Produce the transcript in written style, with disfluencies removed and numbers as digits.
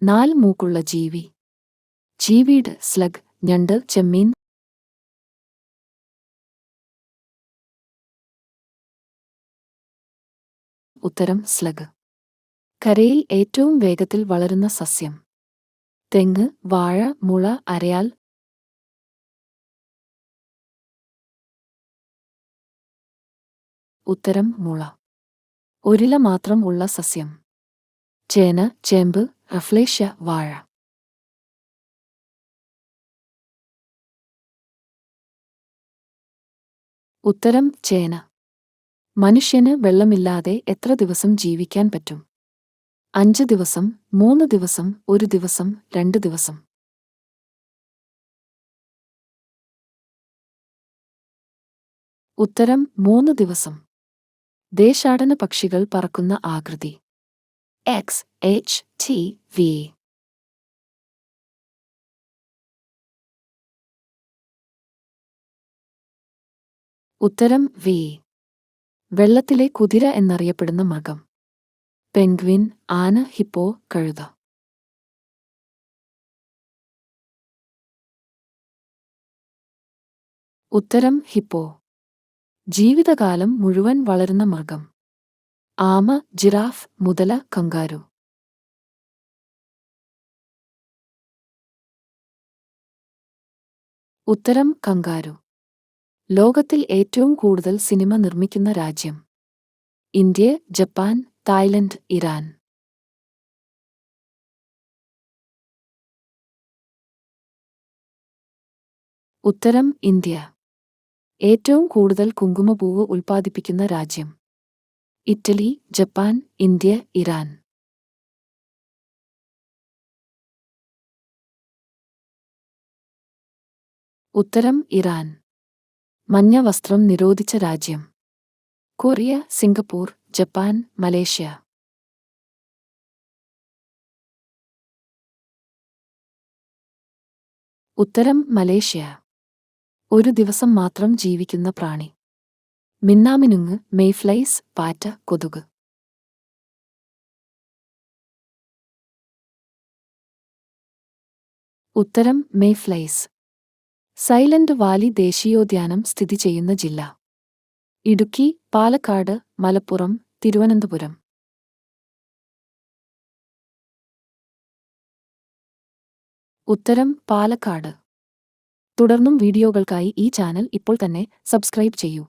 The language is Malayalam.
4 മൂക്കുള്ള ജീവി. ചീവീഡ്, സ്ലഗ്, ഞണ്ട്, ചെമ്മീൻ. ഉത്തരം സ്ലഗ്. കരയിൽ ഏറ്റവും വേഗത്തിൽ വളരുന്ന സസ്യം. തെങ്ങ്, വാഴ, മുള, അരയാൽ. ഉത്തരം മുള. ഒരില മാത്രം ഉള്ള സസ്യം. ചേന, ചേമ്പ്, റഫ്ലേഷ്യ, വാഴ. ഉത്തരം ചേന. മനുഷ്യന് വെള്ളമില്ലാതെ എത്ര ദിവസം ജീവിക്കാൻ പറ്റും? 5 ദിവസം, 3 ദിവസം, 1 ദിവസം, 2 ദിവസം. ഉത്തരം 3 ദിവസം. ദേശാടന പക്ഷികൾ പറക്കുന്ന ആകൃതി. X, H, T, V. ഉത്തരം വി. വെള്ളത്തിലെ കുതിര എന്നറിയപ്പെടുന്ന മൃഗം. പെൻഗ്വിൻ, ആന, ഹിപ്പോ, കഴുത. ഉത്തരം ഹിപ്പോ. ജീവിതകാലം മുഴുവൻ വളരുന്ന മൃഗം. ആമ, ജിറാഫ്, മുതല, കങ്കാരു. ഉത്തരം കങ്കാരു. ലോകത്തിൽ ഏറ്റവും കൂടുതൽ സിനിമ നിർമ്മിക്കുന്ന രാജ്യം. India, Japan, Thailand, Iran. ഉത്തരം ഇന്ത്യ. ഏറ്റവും കൂടുതൽ കുങ്കുമപ്പൂവ് ഉൽപ്പാദിപ്പിക്കുന്ന രാജ്യം. Italy, Japan, India, Iran. ഉത്തരം ഇറാൻ. മഞ്ഞ വസ്ത്രം നിരോധിച്ച രാജ്യം. Korea, Singapore, Japan, Malaysia. ഉത്തരം മലേഷ്യ. ഒരു ദിവസം മാത്രം ജീവിക്കുന്ന പ്രാണി. മിന്നാമിനുങ്ങ്, മെയ്ഫ്ലൈസ്, പാറ്റ, കൊതുക്. ഉത്തരം മെയ്ഫ്ലൈസ്. സൈലന്റ് വാലി ദേശീയോദ്യാനം സ്ഥിതി ചെയ്യുന്ന ജില്ല. ഇടുക്കി, പാലക്കാട്, മലപ്പുറം, തിരുവനന്തപുരം. ഉത്തരം പാലക്കാട്. തുടർന്നും വീഡിയോകൾക്കായി ഈ ചാനൽ ഇപ്പോൾ തന്നെ സബ്സ്ക്രൈബ് ചെയ്യൂ.